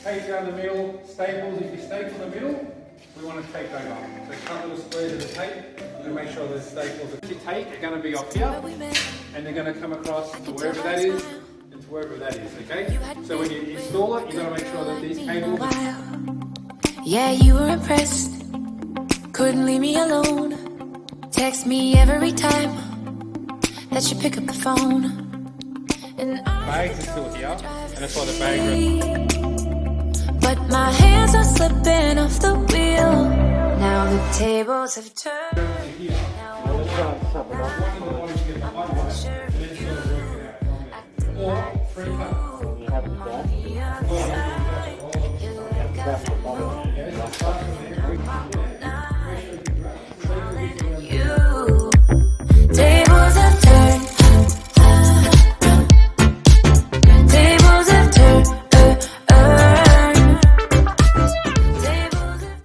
tape down the middle, staples. If you staple the middle, we want to tape over. So cut little squares of the tape. We're going to make sure the staples that you tape are going to be off here, and they're going to come across to wherever that is and to wherever that is. Okay. So when you install it, you got to make sure that these cables. Yeah, you were impressed. Couldn't leave me alone. Text me every time that you pick up the phone. And Bags are still here, and that's why the bag. but my hands are slipping off the wheel. Now the tables have turned. Or free cut.